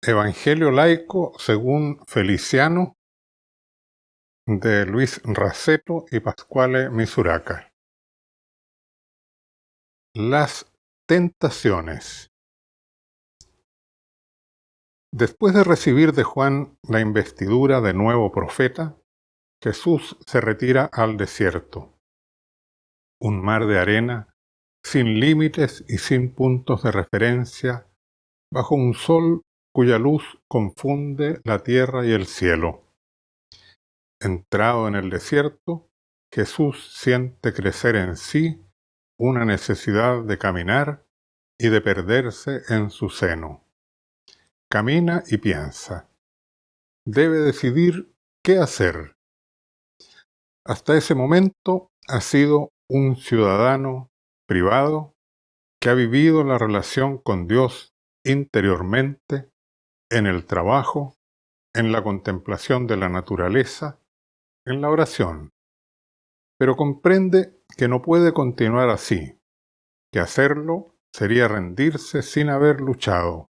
Evangelio laico según Feliciano, de Luis Raceto y Pasquale Misuraca. Las tentaciones. Después de recibir de Juan la investidura de nuevo profeta, Jesús se retira al desierto. Un mar de arena, sin límites y sin puntos de referencia, bajo un sol cuya luz confunde la tierra y el cielo. Entrado en el desierto, Jesús siente crecer en sí una necesidad de caminar y de perderse en su seno. Camina y piensa. Debe decidir qué hacer. Hasta ese momento ha sido un ciudadano privado que ha vivido la relación con Dios interiormente, en el trabajo, en la contemplación de la naturaleza, en la oración. Pero comprende que no puede continuar así, que hacerlo sería rendirse sin haber luchado,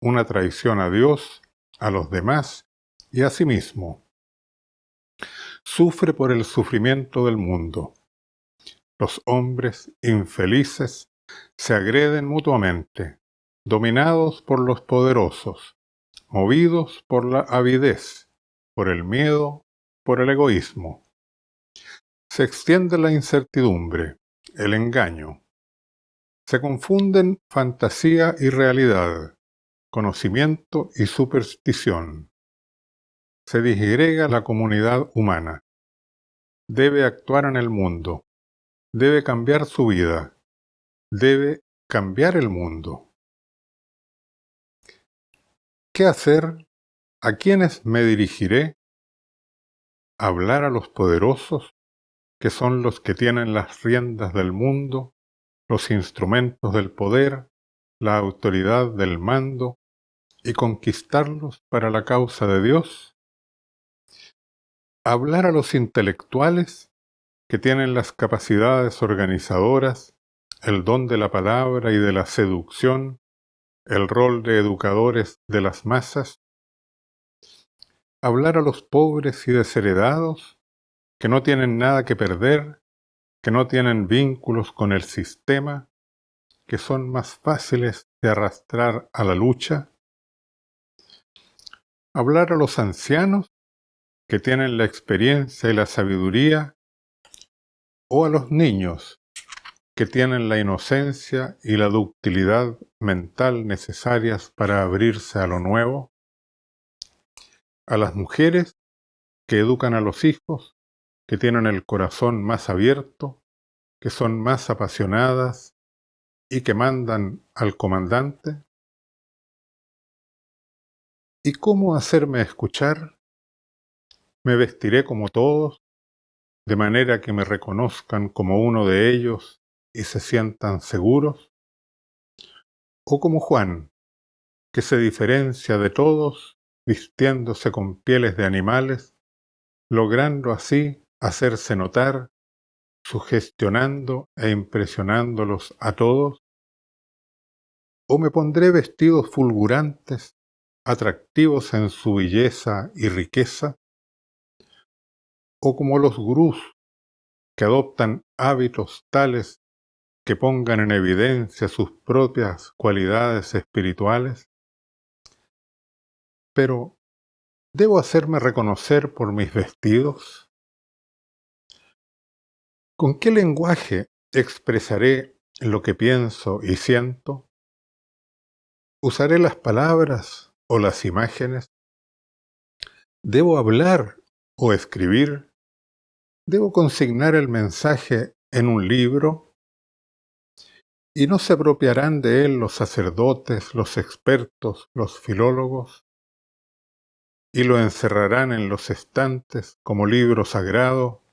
una traición a Dios, a los demás y a sí mismo. Sufre por el sufrimiento del mundo. Los hombres infelices se agreden mutuamente, dominados por los poderosos, movidos por la avidez, por el miedo, por el egoísmo. Se extiende la incertidumbre, el engaño. Se confunden fantasía y realidad, conocimiento y superstición. Se disgrega la comunidad humana. Debe actuar en el mundo. Debe cambiar su vida. Debe cambiar el mundo. ¿Qué hacer? ¿A quiénes me dirigiré? ¿Hablar a los poderosos, que son los que tienen las riendas del mundo, los instrumentos del poder, la autoridad del mando, y conquistarlos para la causa de Dios? ¿Hablar a los intelectuales, que tienen las capacidades organizadoras, el don de la palabra y de la seducción, el rol de educadores de las masas? ¿Hablar a los pobres y desheredados, que no tienen nada que perder, que no tienen vínculos con el sistema, que son más fáciles de arrastrar a la lucha? ¿Hablar a los ancianos, que tienen la experiencia y la sabiduría, o a los niños, que tienen la inocencia y la ductilidad mental necesarias para abrirse a lo nuevo? ¿A las mujeres, que educan a los hijos, que tienen el corazón más abierto, que son más apasionadas y que mandan al comandante? ¿Y cómo hacerme escuchar? ¿Me vestiré como todos, de manera que me reconozcan como uno de ellos y se sientan seguros? ¿O como Juan, que se diferencia de todos vistiéndose con pieles de animales, logrando así hacerse notar, sugestionando e impresionándolos a todos? ¿O me pondré vestidos fulgurantes, atractivos en su belleza y riqueza? ¿O como los gurús, que adoptan hábitos tales que pongan en evidencia sus propias cualidades espirituales? Pero, ¿debo hacerme reconocer por mis vestidos? ¿Con qué lenguaje expresaré lo que pienso y siento? ¿Usaré las palabras o las imágenes? ¿Debo hablar o escribir? ¿Debo consignar el mensaje en un libro? ¿Y no se apropiarán de él los sacerdotes, los expertos, los filólogos? ¿Y lo encerrarán en los estantes como libro sagrado?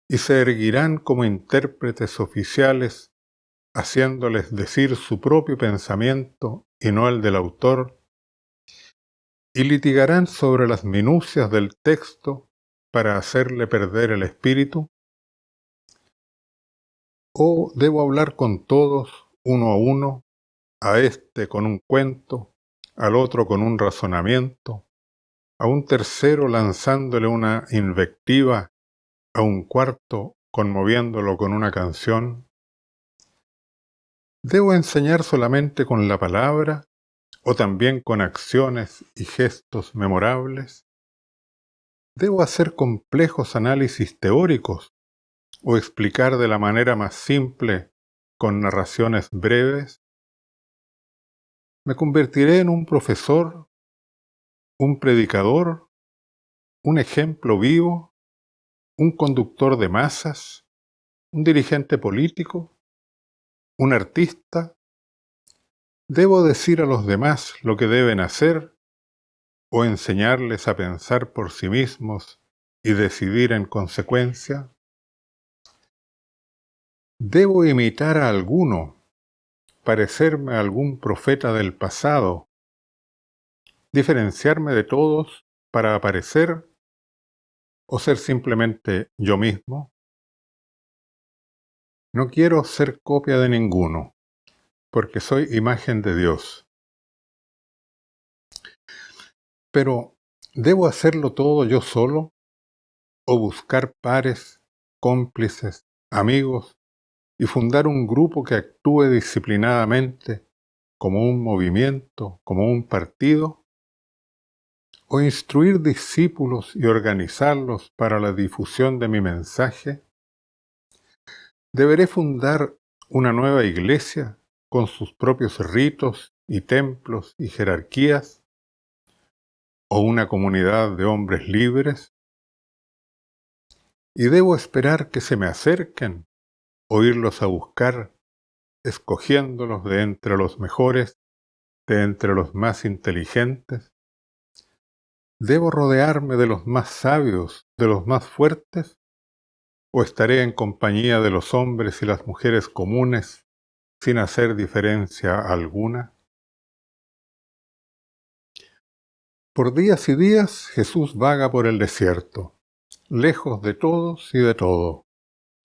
¿Y se erguirán como intérpretes oficiales, haciéndoles decir su propio pensamiento y no el del autor? ¿Y litigarán sobre las minucias del texto para hacerle perder el espíritu? ¿O debo hablar con todos, uno a uno, a este con un cuento, al otro con un razonamiento, a un tercero lanzándole una invectiva, a un cuarto conmoviéndolo con una canción? ¿Debo enseñar solamente con la palabra o también con acciones y gestos memorables? ¿Debo hacer complejos análisis teóricos o explicar de la manera más simple con narraciones breves? ¿Me convertiré en un profesor, un predicador, un ejemplo vivo, un conductor de masas, un dirigente político, un artista? ¿Debo decir a los demás lo que deben hacer o enseñarles a pensar por sí mismos y decidir en consecuencia? ¿Debo imitar a alguno, parecerme a algún profeta del pasado, diferenciarme de todos para aparecer o ser simplemente yo mismo? No quiero ser copia de ninguno, porque soy imagen de Dios. Pero, ¿debo hacerlo todo yo solo o buscar pares, cómplices, amigos y fundar un grupo que actúe disciplinadamente como un movimiento, como un partido? ¿O instruir discípulos y organizarlos para la difusión de mi mensaje? ¿Deberé fundar una nueva iglesia con sus propios ritos y templos y jerarquías? ¿O una comunidad de hombres libres? ¿Y debo esperar que se me acerquen o irlos a buscar, escogiéndolos de entre los mejores, de entre los más inteligentes? ¿Debo rodearme de los más sabios, de los más fuertes? ¿O estaré en compañía de los hombres y las mujeres comunes, sin hacer diferencia alguna? Por días y días Jesús vaga por el desierto, lejos de todos y de todo,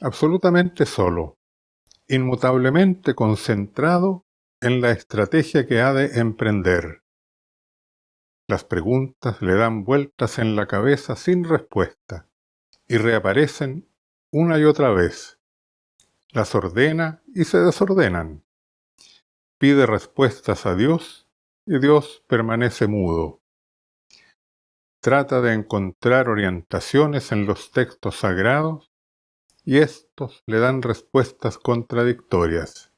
absolutamente solo, inmutablemente concentrado en la estrategia que ha de emprender. Las preguntas le dan vueltas en la cabeza sin respuesta y reaparecen una y otra vez. Las ordena y se desordenan. Pide respuestas a Dios y Dios permanece mudo. Trata de encontrar orientaciones en los textos sagrados y estos le dan respuestas contradictorias.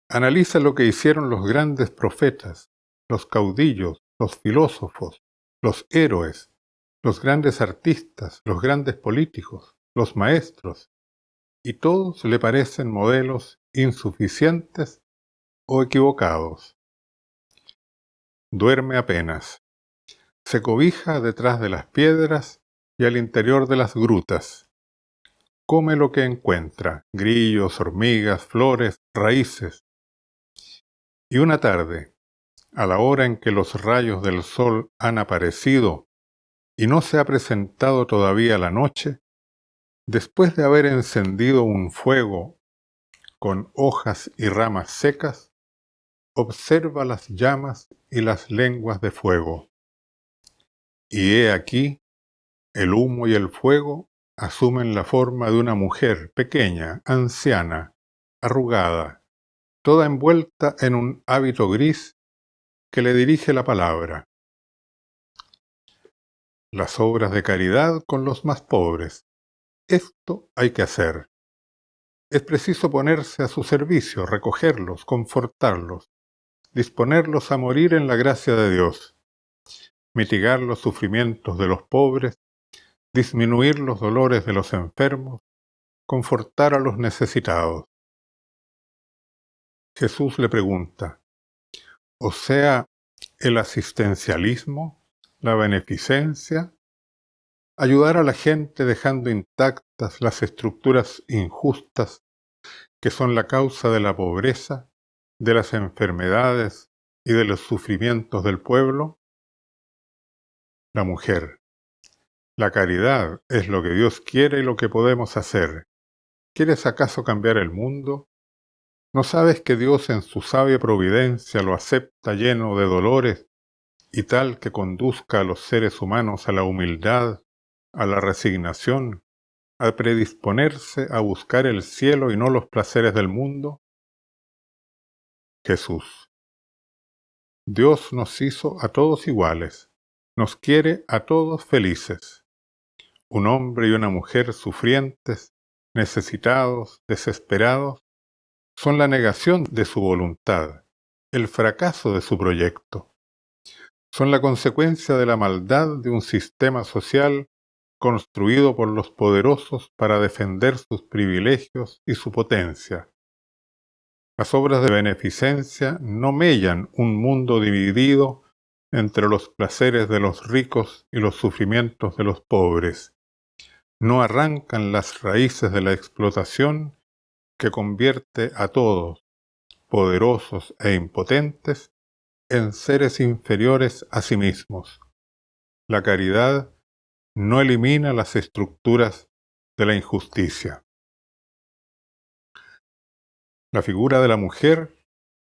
Analiza lo que hicieron los grandes profetas, los caudillos, los filósofos, los héroes, los grandes artistas, los grandes políticos, los maestros, y todos le parecen modelos insuficientes o equivocados. Duerme apenas. Se cobija detrás de las piedras y al interior de las grutas. Come lo que encuentra, grillos, hormigas, flores, raíces. Y una tarde, a la hora en que los rayos del sol han aparecido y no se ha presentado todavía la noche, después de haber encendido un fuego con hojas y ramas secas, observa las llamas y las lenguas de fuego. Y he aquí, el humo y el fuego asumen la forma de una mujer pequeña, anciana, arrugada, toda envuelta en un hábito gris que le dirige la palabra. Las obras de caridad con los más pobres. Esto hay que hacer. Es preciso ponerse a su servicio, recogerlos, confortarlos, disponerlos a morir en la gracia de Dios, mitigar los sufrimientos de los pobres, disminuir los dolores de los enfermos, confortar a los necesitados. Jesús le pregunta, o sea, el asistencialismo, la beneficencia, ayudar a la gente dejando intactas las estructuras injustas que son la causa de la pobreza, de las enfermedades y de los sufrimientos del pueblo. La mujer. La caridad es lo que Dios quiere y lo que podemos hacer. ¿Quieres acaso cambiar el mundo? ¿No sabes que Dios en su sabia providencia lo acepta lleno de dolores y tal que conduzca a los seres humanos a la humildad, a la resignación, a predisponerse a buscar el cielo y no los placeres del mundo? Jesús. Dios nos hizo a todos iguales, nos quiere a todos felices. Un hombre y una mujer sufrientes, necesitados, desesperados, son la negación de su voluntad, el fracaso de su proyecto. Son la consecuencia de la maldad de un sistema social construido por los poderosos para defender sus privilegios y su potencia. Las obras de beneficencia no mellan un mundo dividido entre los placeres de los ricos y los sufrimientos de los pobres. No arrancan las raíces de la explotación que convierte a todos, poderosos e impotentes, en seres inferiores a sí mismos. La caridad no elimina las estructuras de la injusticia. La figura de la mujer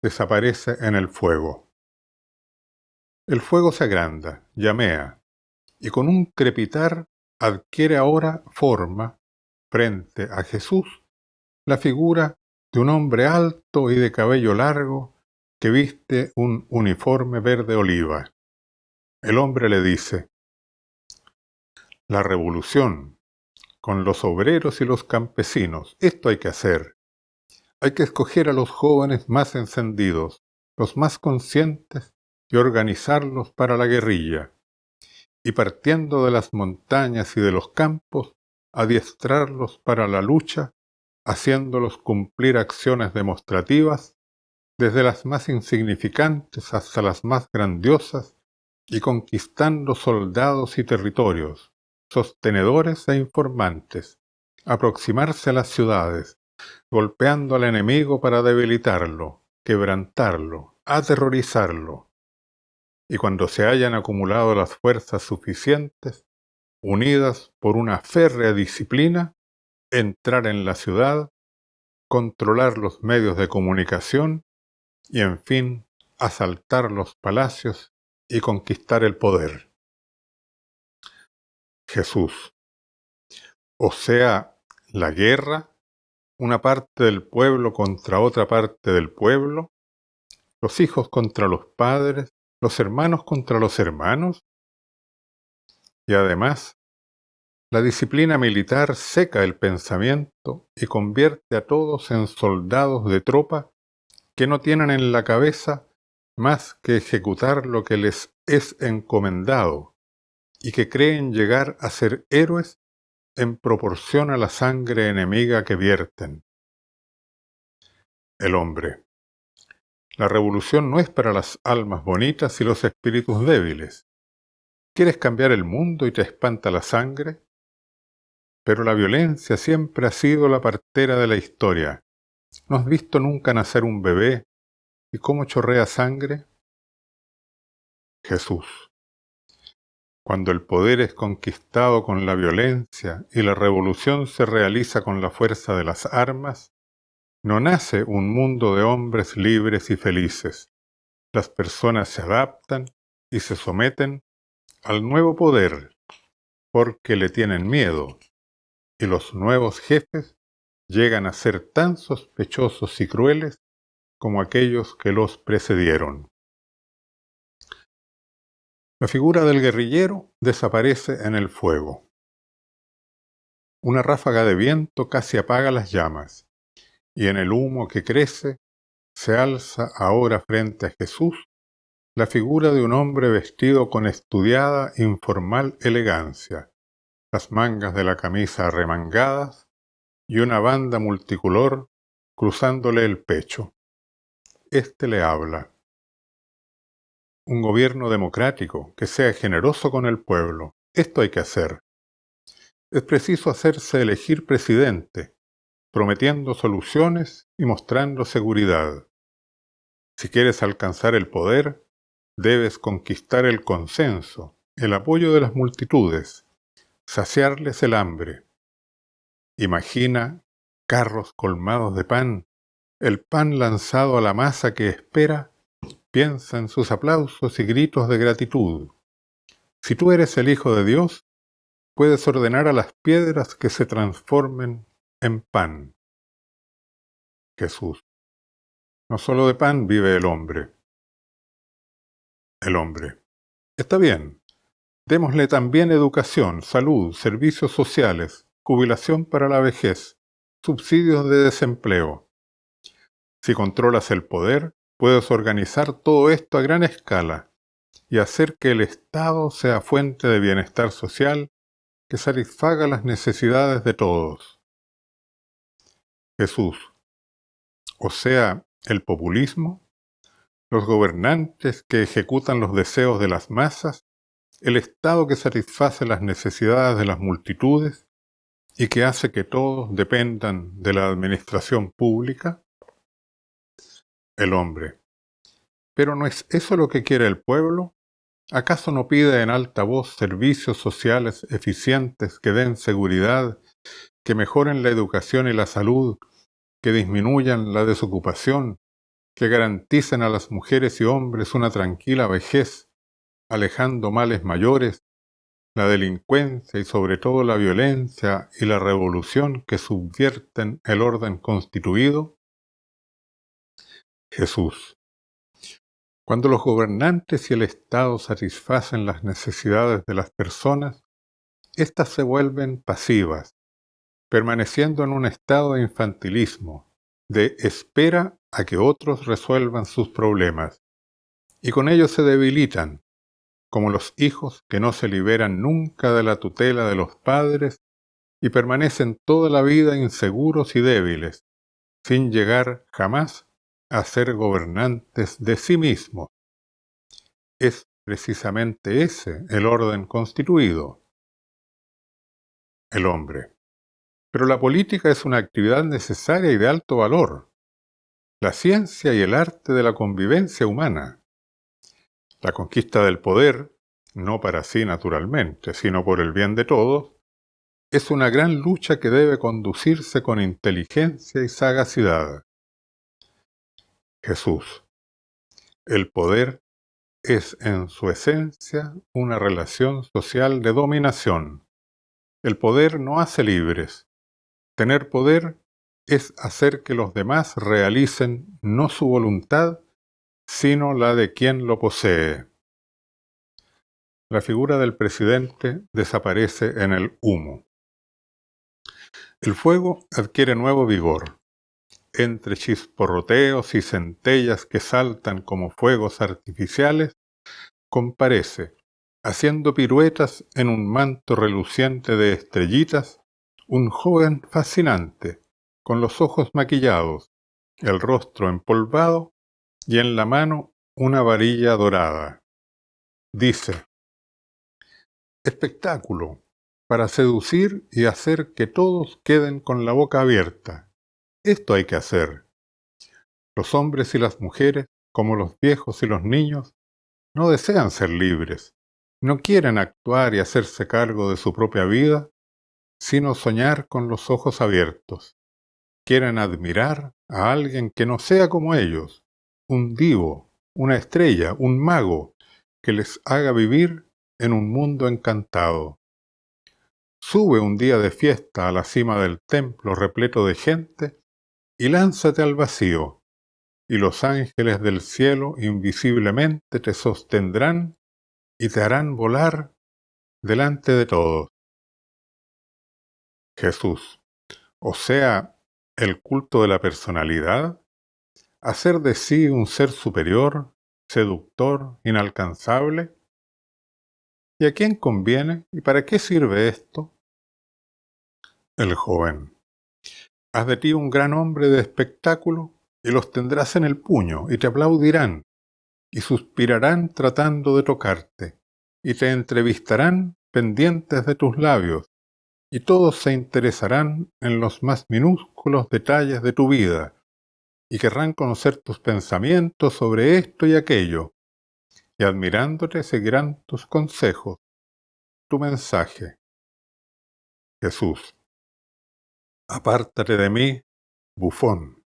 desaparece en el fuego. El fuego se agranda, llamea, y con un crepitar adquiere ahora forma, frente a Jesús, la figura de un hombre alto y de cabello largo que viste un uniforme verde oliva. El hombre le dice: la revolución, con los obreros y los campesinos, esto hay que hacer. Hay que escoger a los jóvenes más encendidos, los más conscientes, y organizarlos para la guerrilla, y partiendo de las montañas y de los campos, adiestrarlos para la lucha, haciéndolos cumplir acciones demostrativas, desde las más insignificantes hasta las más grandiosas, y conquistando soldados y territorios, sostenedores e informantes, aproximarse a las ciudades, golpeando al enemigo para debilitarlo, quebrantarlo, aterrorizarlo, y cuando se hayan acumulado las fuerzas suficientes, unidas por una férrea disciplina, entrar en la ciudad, controlar los medios de comunicación y, en fin, asaltar los palacios y conquistar el poder. Jesús. O sea, la guerra, una parte del pueblo contra otra parte del pueblo, los hijos contra los padres, los hermanos contra los hermanos. Y además, la disciplina militar seca el pensamiento y convierte a todos en soldados de tropa que no tienen en la cabeza más que ejecutar lo que les es encomendado y que creen llegar a ser héroes en proporción a la sangre enemiga que vierten. El hombre. La revolución no es para las almas bonitas y los espíritus débiles. ¿Quieres cambiar el mundo y te espanta la sangre? Pero la violencia siempre ha sido la partera de la historia. ¿No has visto nunca nacer un bebé y cómo chorrea sangre? Jesús. Cuando el poder es conquistado con la violencia y la revolución se realiza con la fuerza de las armas, no nace un mundo de hombres libres y felices. Las personas se adaptan y se someten al nuevo poder porque le tienen miedo, y los nuevos jefes llegan a ser tan sospechosos y crueles como aquellos que los precedieron. La figura del guerrillero desaparece en el fuego. Una ráfaga de viento casi apaga las llamas, y en el humo que crece se alza ahora frente a Jesús la figura de un hombre vestido con estudiada, informal elegancia, las mangas de la camisa arremangadas y una banda multicolor cruzándole el pecho. Este le habla. Un gobierno democrático que sea generoso con el pueblo. Esto hay que hacer. Es preciso hacerse elegir presidente, prometiendo soluciones y mostrando seguridad. Si quieres alcanzar el poder, debes conquistar el consenso, el apoyo de las multitudes, saciarles el hambre. Imagina carros colmados de pan El pan lanzado a la masa que espera piensa en sus aplausos y gritos de gratitud. Si tú eres el Hijo de Dios, puedes ordenar a las piedras que se transformen en pan. Jesús. No solo de pan vive el hombre. Está bien. Démosle también educación, salud, servicios sociales, jubilación para la vejez, subsidios de desempleo. Si controlas el poder, puedes organizar todo esto a gran escala y hacer que el Estado sea fuente de bienestar social que satisfaga las necesidades de todos. Jesús. O sea, el populismo, los gobernantes que ejecutan los deseos de las masas, el Estado que satisface las necesidades de las multitudes y que hace que todos dependan de la administración pública. El hombre. ¿Pero no es eso lo que quiere el pueblo? ¿Acaso no pide en alta voz servicios sociales eficientes que den seguridad, que mejoren la educación y la salud, que disminuyan la desocupación, que garanticen a las mujeres y hombres una tranquila vejez, alejando males mayores, la delincuencia y sobre todo la violencia y la revolución que subvierten el orden constituido? Jesús. Cuando los gobernantes y el Estado satisfacen las necesidades de las personas, éstas se vuelven pasivas, permaneciendo en un estado de infantilismo, de espera a que otros resuelvan sus problemas, y con ello se debilitan, como los hijos que no se liberan nunca de la tutela de los padres y permanecen toda la vida inseguros y débiles, sin llegar jamás a ser gobernantes de sí mismos. Es precisamente ese el orden constituido, el hombre. Pero la política es una actividad necesaria y de alto valor, la ciencia y el arte de la convivencia humana. La conquista del poder, no para sí naturalmente, sino por el bien de todos, es una gran lucha que debe conducirse con inteligencia y sagacidad. Jesús. El poder es en su esencia una relación social de dominación. El poder no hace libres. Tener poder es hacer que los demás realicen no su voluntad, sino la de quien lo posee. La figura del presidente desaparece en el humo. El fuego adquiere nuevo vigor. Entre chisporroteos y centellas que saltan como fuegos artificiales, comparece, haciendo piruetas en un manto reluciente de estrellitas, un joven fascinante, con los ojos maquillados, el rostro empolvado y en la mano una varilla dorada. Dice: espectáculo, para seducir y hacer que todos queden con la boca abierta. Esto hay que hacer. Los hombres y las mujeres, como los viejos y los niños, no desean ser libres, no quieren actuar y hacerse cargo de su propia vida, sino soñar con los ojos abiertos. Quieren admirar a alguien que no sea como ellos, un divo, una estrella, un mago, que les haga vivir en un mundo encantado. Sube un día de fiesta a la cima del templo repleto de gente y lánzate al vacío, y los ángeles del cielo invisiblemente te sostendrán y te harán volar delante de todos. Jesús. O sea, el culto de la personalidad, hacer de sí un ser superior, seductor, inalcanzable. ¿Y a quién conviene? ¿Y para qué sirve esto? El joven. Haz de ti un gran hombre de espectáculo y los tendrás en el puño y te aplaudirán y suspirarán tratando de tocarte y te entrevistarán pendientes de tus labios y todos se interesarán en los más minúsculos detalles de tu vida y querrán conocer tus pensamientos sobre esto y aquello, y admirándote seguirán tus consejos, tu mensaje. Jesús. Apártate de mí, bufón.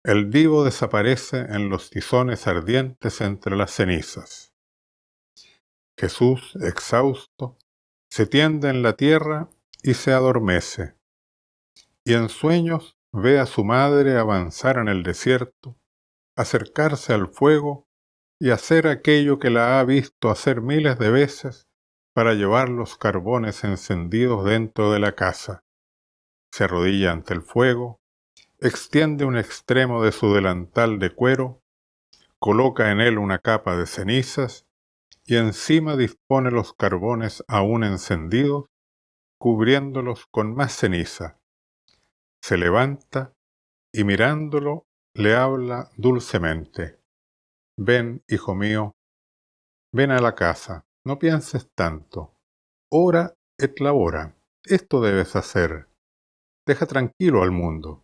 El divo desaparece en los tizones ardientes entre las cenizas. Jesús, exhausto, se tiende en la tierra y se adormece, y en sueños ve a su madre avanzar en el desierto, acercarse al fuego y hacer aquello que la ha visto hacer miles de veces para llevar los carbones encendidos dentro de la casa. Se arrodilla ante el fuego, extiende un extremo de su delantal de cuero, coloca en él una capa de cenizas y encima dispone los carbones aún encendidos, cubriéndolos con más ceniza. Se levanta y mirándolo le habla dulcemente. Ven, hijo mío, ven a la casa, no pienses tanto. Ora et labora, esto debes hacer. Deja tranquilo al mundo.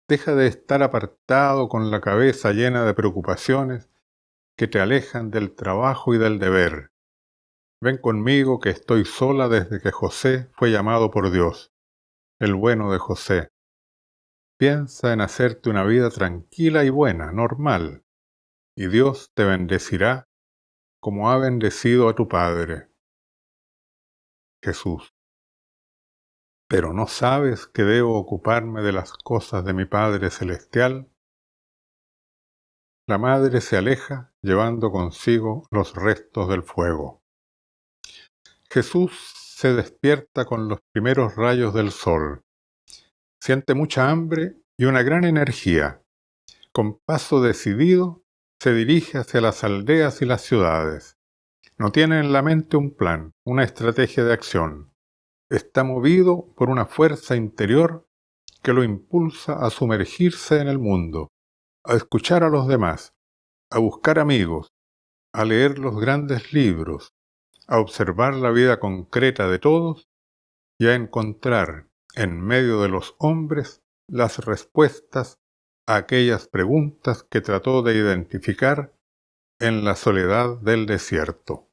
Deja de estar apartado con la cabeza llena de preocupaciones que te alejan del trabajo y del deber. Ven conmigo que estoy sola desde que José fue llamado por Dios, el bueno de José. Piensa en hacerte una vida tranquila y buena, normal, y Dios te bendecirá como ha bendecido a tu Padre. Jesús. ¿Pero no sabes que debo ocuparme de las cosas de mi Padre Celestial? La madre se aleja, llevando consigo los restos del fuego. Jesús se despierta con los primeros rayos del sol. Siente mucha hambre y una gran energía. Con paso decidido, se dirige hacia las aldeas y las ciudades. No tiene en la mente un plan, una estrategia de acción. Está movido por una fuerza interior que lo impulsa a sumergirse en el mundo, a escuchar a los demás, a buscar amigos, a leer los grandes libros, a observar la vida concreta de todos y a encontrar en medio de los hombres las respuestas a aquellas preguntas que trató de identificar en la soledad del desierto.